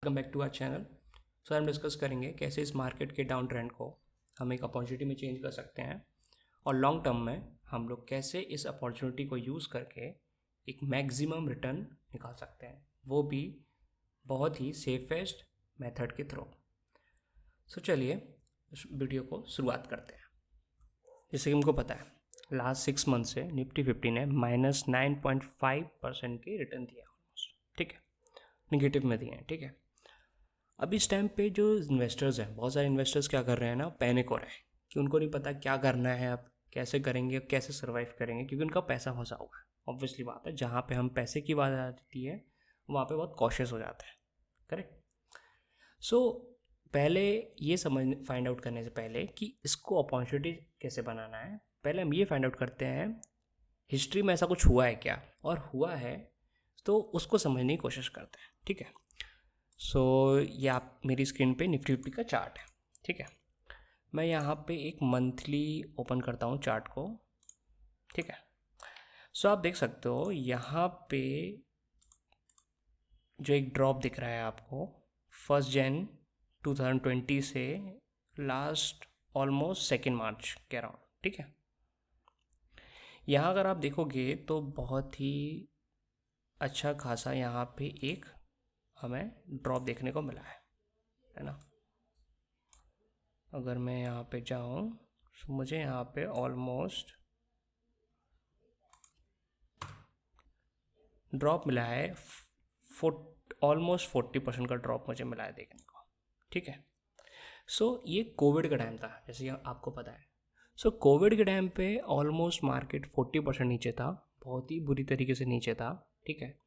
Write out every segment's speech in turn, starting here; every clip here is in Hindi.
Welcome back to our channel. So हम डिस्कस करेंगे कैसे इस मार्केट के डाउन ट्रेंड को हम एक अपॉर्चुनिटी में चेंज कर सकते हैं और लॉन्ग टर्म में हम लोग कैसे इस अपॉर्चुनिटी को यूज़ करके एक मैक्सिमम रिटर्न निकाल सकते हैं, वो भी बहुत ही सेफेस्ट मेथड के थ्रू। सो चलिए इस वीडियो को शुरुआत करते हैं। जैसे कि हमको पता है लास्ट 6 मंथ से निफ्टी 50 ने -9.5% के रिटर्न दिया ऑलमोस्ट, ठीक है, निगेटिव में दिए हैं, ठीक है। अब इस टाइम पे जो इन्वेस्टर्स हैं, बहुत सारे इन्वेस्टर्स क्या कर रहे हैं ना, पैनिक हो रहे हैं कि उनको नहीं पता क्या करना है, अब कैसे करेंगे, कैसे सर्वाइव करेंगे, क्योंकि उनका पैसा फंसा हुआ है। ऑब्वियसली बात है, जहाँ पे हम पैसे की बात आती है वहाँ पे बहुत कॉशियस हो जाते हैं, करेक्ट। सो पहले ये समझ फाइंड आउट करने से पहले कि इसको अपॉर्चुनिटी कैसे बनाना है, पहले हम ये फाइंड आउट करते हैं हिस्ट्री में ऐसा कुछ हुआ है क्या, और हुआ है तो उसको समझने की कोशिश करते हैं, ठीक है। सो ये आप मेरी स्क्रीन पे निफ्टी 50 का चार्ट है, ठीक है। मैं यहाँ पे एक मंथली ओपन करता हूँ चार्ट को, ठीक है। सो आप देख सकते हो यहाँ पे जो एक ड्रॉप दिख रहा है आपको 1 जन 2020 से लास्ट ऑलमोस्ट 2 मार्च के अराउंड, ठीक है। यहाँ अगर आप देखोगे तो बहुत ही अच्छा खासा यहाँ पे एक हमें ड्रॉप देखने को मिला है ना। अगर मैं यहाँ पे जाऊँ तो मुझे यहाँ पे ऑलमोस्ट ड्रॉप मिला है, ऑलमोस्ट 40% का ड्रॉप मुझे मिला है देखने को, ठीक है। सो ये कोविड का टाइम था, जैसे कि आपको पता है। सो कोविड के टाइम पे ऑलमोस्ट मार्केट 40% नीचे था, बहुत ही बुरी तरीके से नीचे था, ठीक है।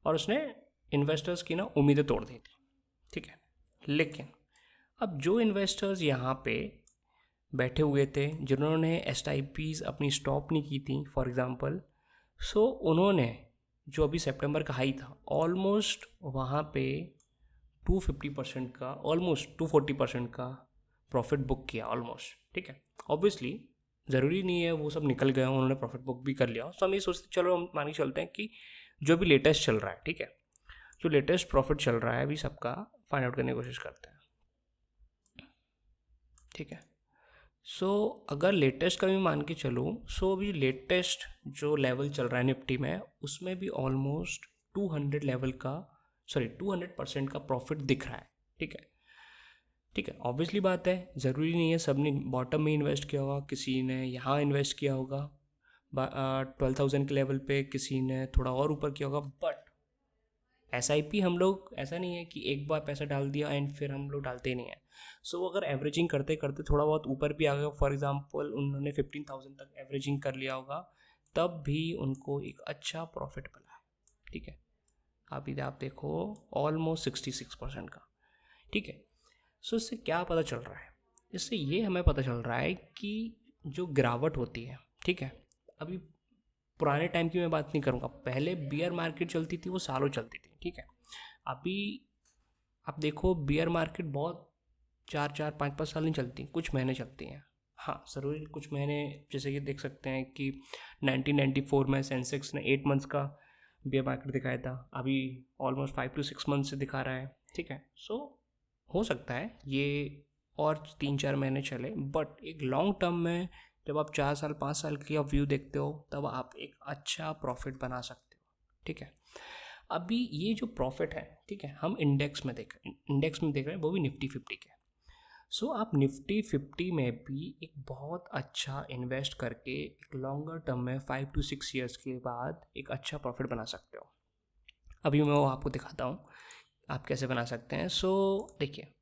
और उसने इन्वेस्टर्स की ना उम्मीदें तोड़ दी थी, ठीक है। लेकिन अब जो इन्वेस्टर्स यहाँ पे बैठे हुए थे, जिन्होंने SIPs अपनी स्टॉप नहीं की थी फॉर एग्ज़ाम्पल, सो उन्होंने जो अभी सितंबर का हाई था ऑलमोस्ट वहाँ पे 250% का, ऑलमोस्ट 240% का प्रॉफिट बुक किया ऑलमोस्ट, ठीक है। ऑब्वियसली ज़रूरी नहीं है वो सब निकल गए, उन्होंने प्रॉफिट बुक भी कर लिया। तो हम ये सोचते चलो हम मान के चलते हैं कि जो भी लेटेस्ट चल रहा है, ठीक है, जो लेटेस्ट प्रॉफिट चल रहा है अभी सबका फाइंड आउट करने की कोशिश करते हैं, ठीक है। सो अगर लेटेस्ट का भी मान के चलो, सो अभी लेटेस्ट जो लेवल चल रहा है निफ्टी में उसमें भी ऑलमोस्ट 200 लेवल का, सॉरी 200% का प्रॉफिट दिख रहा है, ठीक है, ठीक है। ऑब्वियसली बात है, ज़रूरी नहीं है सब ने बॉटम में इन्वेस्ट किया होगा, किसी ने यहाँ इन्वेस्ट किया होगा 12,000 के लेवल पे, किसी ने थोड़ा और ऊपर किया होगा। बट SIP हम लोग ऐसा नहीं है कि एक बार पैसा डाल दिया एंड फिर हम लोग डालते ही नहीं है। सो अगर एवरेजिंग करते करते थोड़ा बहुत ऊपर भी आ गया, फॉर एग्जांपल उन्होंने 15,000 तक एवरेजिंग कर लिया होगा, तब भी उनको एक अच्छा प्रॉफिट मिला है, ठीक है। अभी आप देखो ऑलमोस्ट 66% का, ठीक है। सो इससे क्या पता चल रहा है, इससे ये हमें पता चल रहा है कि जो गिरावट होती है, ठीक है, अभी पुराने टाइम की मैं बात नहीं करूँगा, पहले बियर मार्केट चलती थी वो सालों चलती थी, ठीक है। अभी आप देखो बियर मार्केट बहुत 4-4 5-5 साल नहीं चलती, कुछ महीने चलती हैं। हाँ ज़रूरी कुछ महीने, जैसे कि देख सकते हैं कि 1994 में सेंसेक्स ने 8 मंथ्स का बियर मार्केट दिखाया था, अभी ऑलमोस्ट 5 to 6 मंथ से दिखा रहा है, ठीक है। सो हो सकता है ये और 3-4 महीने चले, बट एक लॉन्ग टर्म में जब आप 4 साल 5 साल की आप व्यू देखते हो तब आप एक अच्छा प्रॉफिट बना सकते हो, ठीक है। अभी ये जो प्रॉफिट है, ठीक है, हम इंडेक्स में देख रहे हैं, वो भी निफ्टी 50 के। सो आप निफ्टी 50 में भी एक बहुत अच्छा इन्वेस्ट करके एक लॉन्गर टर्म में 5 to 6 ईयर्स के बाद एक अच्छा प्रॉफिट बना सकते हो। अभी मैं वो आपको दिखाता हूँ आप कैसे बना सकते हैं। सो देखिए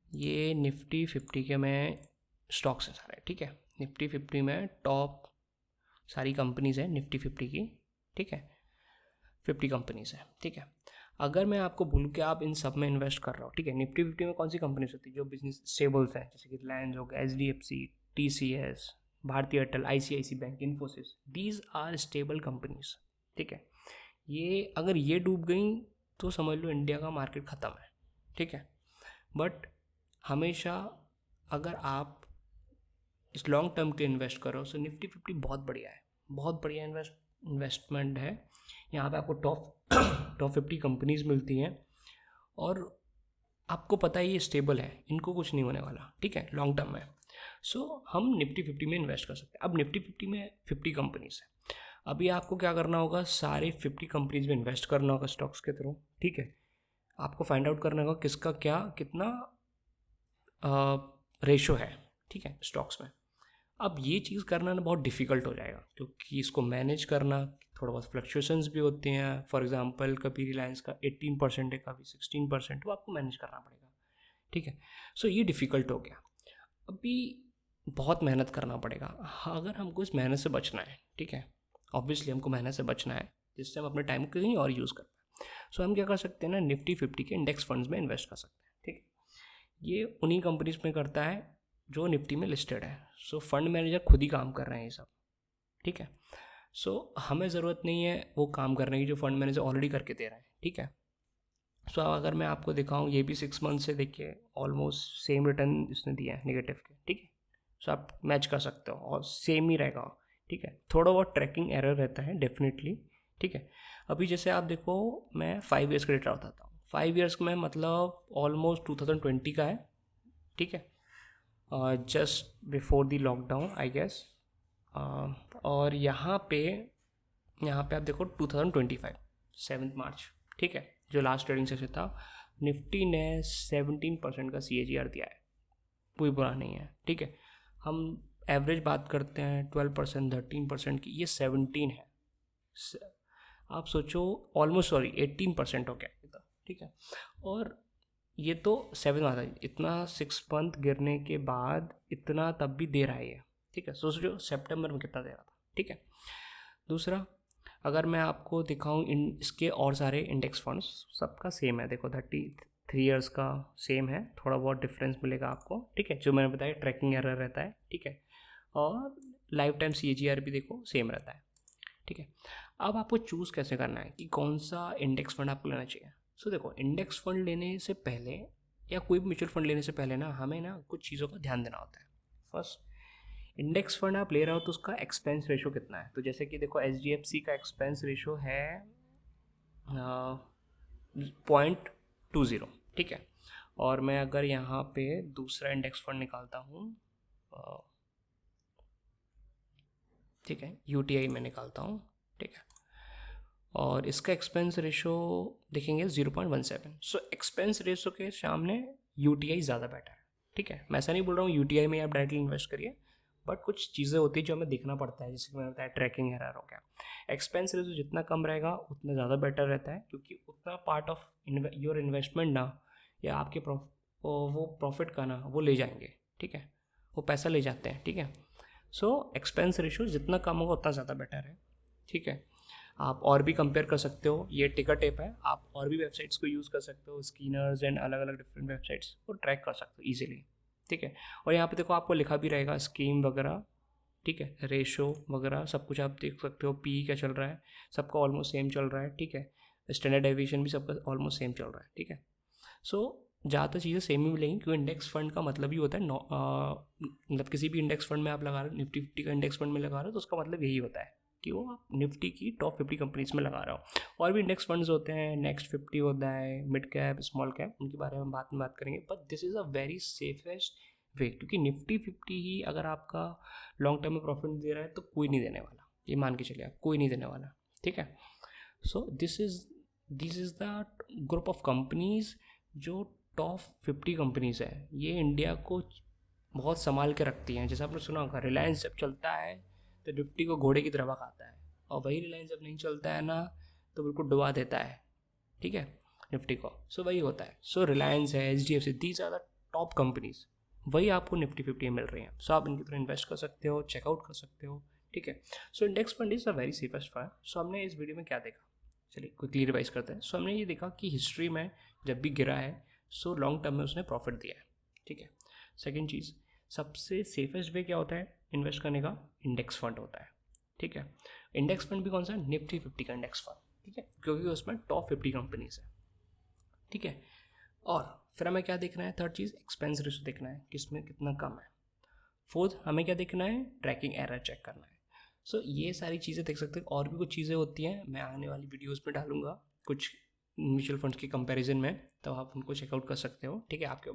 ये निफ्टी 50 के में स्टॉक्स हैं सारे, ठीक है। निफ्टी 50 में टॉप सारी कंपनीज़ हैं निफ्टी 50 की, ठीक है, 50 कंपनीज़ हैं, ठीक है। अगर मैं आपको बोलूँ कि आप इन सब में इन्वेस्ट कर रहे हो, ठीक है, निफ्टी 50 में कौन सी कंपनीज होती है जो बिजनेस स्टेबल्स हैं, जैसे कि रिलायंस हो गया, HDFC, TCS, Bharti Airtel, ICICI बैंक, Infosys, these are stable companies, ठीक है। ये अगर ये डूब गई तो समझ लो इंडिया का मार्केट ख़त्म है, ठीक है। बट हमेशा अगर आप इस लॉन्ग टर्म के इन्वेस्ट करो तो निफ्टी 50 बहुत बढ़िया है, बहुत बढ़िया इन्वेस्टमेंट है। यहाँ पे आपको टॉप 50 कंपनीज मिलती हैं और आपको पता है ये स्टेबल है, इनको कुछ नहीं होने वाला, ठीक है, लॉन्ग टर्म में। सो हम निफ्टी 50 में इन्वेस्ट कर सकते हैं। अब निफ्टी 50 में 50 कंपनीज है। अभी आपको क्या करना होगा, सारे 50 कंपनीज में इन्वेस्ट करना होगा स्टॉक्स के थ्रू, ठीक है। आपको फाइंड आउट करना होगा किसका क्या कितना रेशो है, ठीक है, स्टॉक्स में। अब ये चीज़ करना ना बहुत डिफ़िकल्ट हो जाएगा, क्योंकि इसको मैनेज करना थोड़ा बहुत फ्लक्चुएशंस भी होते हैं। फॉर एग्जांपल कभी रिलायंस का 18% है, कभी 16%, वो आपको मैनेज करना पड़ेगा, ठीक है। सो ये डिफ़िकल्ट हो गया। अभी बहुत मेहनत करना पड़ेगा। हाँ, अगर हमको इस मेहनत से बचना है, ठीक है, ऑब्वियसली हमको मेहनत से बचना है, जिससे हम अपने टाइम को कहीं और यूज़ कर पाए। सो हम क्या कर सकते हैं ना, निफ्टी 50 के इंडेक्स फंड्स में इन्वेस्ट कर सकते हैं, ठीक है। ये उन्हीं कंपनीज में करता है जो निफ्टी में लिस्टेड है। सो फंड मैनेजर खुद ही काम कर रहे हैं ये सब, ठीक है। सो हमें ज़रूरत नहीं है वो काम करने की जो फंड मैनेजर ऑलरेडी करके दे रहे हैं, ठीक है। सो अगर मैं आपको दिखाऊं, ये भी 6 मंथ से देखिए ऑलमोस्ट सेम रिटर्न इसने दिया है नेगेटिव के, ठीक है। सो आप मैच कर सकते हो और सेम ही रहेगा, ठीक है। थोड़ा बहुत ट्रैकिंग एरर रहता है डेफिनेटली, ठीक है। अभी जैसे आप देखो, मैं 5 ईयर्स का डेटा बताता हूँ। 5 ईयर्स में मतलब ऑलमोस्ट 2020 का है, ठीक है, just before the lockdown I guess. और यहाँ पे आप देखो 2025 7 मार्च, ठीक है, जो लास्ट ट्रेडिंग सेशन था, निफ्टी ने 17% का CAGR दिया है, कोई बुरा नहीं है, ठीक है। हम एवरेज बात करते हैं 12% 13% की, ये 17 है। आप सोचो, ऑलमोस्ट सॉरी 18% हो गया ये तो, ठीक है। और ये तो 7 आता है, इतना 6 मंथ गिरने के बाद इतना तब भी दे रहा है ये, ठीक है। सोचो सितंबर में कितना दे रहा था, ठीक है। दूसरा, अगर मैं आपको दिखाऊं इन इसके और सारे इंडेक्स फंड्स, सबका सेम है, देखो 33 ईयर्स का सेम है, थोड़ा बहुत डिफरेंस मिलेगा आपको, ठीक है, जो मैंने बताया ट्रैकिंग एरर रहता है, ठीक है। और लाइफ टाइम CAGR भी देखो सेम रहता है, ठीक है। अब आपको चूज़ कैसे करना है कि कौन सा इंडेक्स फंड आपको लेना चाहिए। सो देखो, इंडेक्स फंड लेने से पहले या कोई भी म्यूचुअल फंड लेने से पहले ना, हमें ना कुछ चीज़ों का ध्यान देना होता है। फर्स्ट, इंडेक्स फंड आप ले रहे हो तो उसका एक्सपेंस रेशो कितना है। तो जैसे कि देखो HDFC का एक्सपेंस रेशो है 0.20, ठीक है। और मैं अगर यहाँ पे दूसरा इंडेक्स फंड निकालता हूँ, ठीक है, UTI में निकालता हूँ, ठीक है, और इसका एक्सपेंस रेशो देखेंगे 0.17। सो एक्सपेंस रेशो के सामने UTI ज़्यादा बेटर है, ठीक है। मैं ऐसा नहीं बोल रहा हूँ UTI में आप डायरेक्टली इन्वेस्ट करिए, बट कुछ चीज़ें होती है जो हमें देखना पड़ता है, जैसे कि मैंने बताया ट्रैकिंग एरर हो गया। एक्सपेंस रेशो जितना कम रहेगा उतना ज़्यादा बेटर रहता है, क्योंकि उतना पार्ट ऑफ योर इन्वेस्टमेंट ना, या आपके वो प्रॉफिट का ना वो ले जाएंगे, ठीक है, वो पैसा ले जाते हैं, ठीक है। सो एक्सपेंस रेशो जितना कम होगा उतना ज़्यादा बेटर है, ठीक है। आप और भी कंपेयर कर सकते हो, ये टिकर टेप है, आप और भी वेबसाइट्स को यूज़ कर सकते हो, स्कीनर्स एंड अलग अलग डिफरेंट वेबसाइट्स को ट्रैक कर सकते हो ईजिली, ठीक है। और यहाँ पे देखो आपको लिखा भी रहेगा स्कीम वगैरह, ठीक है, रेशो वगैरह सब कुछ आप देख सकते हो। पी क्या चल रहा है, सबका ऑलमोस्ट सेम चल रहा है, ठीक है। स्टैंडर्ड डेविएशन भी सबका ऑलमोस्ट सेम चल रहा है, ठीक है। सो ज़्यादातर चीज़ें सेम ही मिलेंगी, क्योंकि इंडेक्स फंड का मतलब ही होता है मतलब किसी भी इंडेक्स फंड में आप लगा रहे हो, निफ्टी 50 का इंडेक्स फंड में लगा रहे हो, तो उसका मतलब यही होता है कि वो आप निफ्टी की टॉप 50 कंपनीज में लगा रहे हो। और भी इंडेक्स फंड्स होते हैं, नेक्स्ट 50 होता है, मिड कैप, स्मॉल कैप, उनके बारे में बाद में बात करेंगे। But this is a very safest way, क्योंकि निफ्टी 50 ही अगर आपका लॉन्ग टर्म में प्रॉफिट दे रहा है तो कोई नहीं देने वाला, ये मान के चलिए आप, कोई नहीं देने वाला, ठीक है। So this is the group of companies जो टॉप 50 कंपनीज है, ये इंडिया को बहुत संभाल के रखती हैं। जैसे आपने सुना होगा, रिलायंस जब चलता है तो निफ्टी को घोड़े की तरह खाता है, और वही रिलायंस जब नहीं चलता है ना, तो बिल्कुल डुबा देता है, ठीक है, निफ्टी को। सो वही होता है। सो रिलायंस है, HDFC, these are the top companies, वही आपको निफ्टी 50 में मिल रही हैं। सो आप इनके थ्रू इन्वेस्ट कर सकते हो, चेकआउट कर सकते हो, ठीक है। So index fund is a very safest fund. So हमने इस वीडियो में क्या देखा, चलिए क्विकली रिवाइज करते हैं। सो हमने ये देखा कि हिस्ट्री में जब भी गिरा है, सो लॉन्ग टर्म में उसने प्रॉफिट दिया है, ठीक है। सेकेंड चीज़, सबसे सेफेस्ट वे क्या होता है इन्वेस्ट करने का, इंडेक्स फंड होता है, ठीक है। इंडेक्स फंड भी कौन सा, निफ्टी 50 का इंडेक्स फंड, ठीक है, क्योंकि उसमें टॉप 50 कंपनीज है, ठीक है। और फिर हमें क्या देखना है, थर्ड चीज़ एक्सपेंस रेशो देखना है कि इसमें कितना कम है। फोर्थ, हमें क्या देखना है, ट्रैकिंग एरर चेक करना है। सो ये सारी चीज़ें देख सकते हैं। और भी कुछ चीज़ें होती हैं, मैं आने वाली वीडियोस में डालूंगा कुछ म्यूचुअल फंड्स की कंपैरिजन में, तो आप उनको चेकआउट कर सकते हो। ठीक है, आपके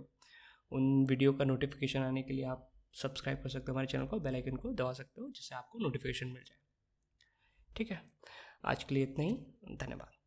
उन वीडियो का नोटिफिकेशन आने के लिए आप सब्सक्राइब कर सकते हो हमारे चैनल को, बेल आइकन को दबा सकते हो जिससे आपको नोटिफिकेशन मिल जाए। ठीक है, आज के लिए इतना ही, धन्यवाद।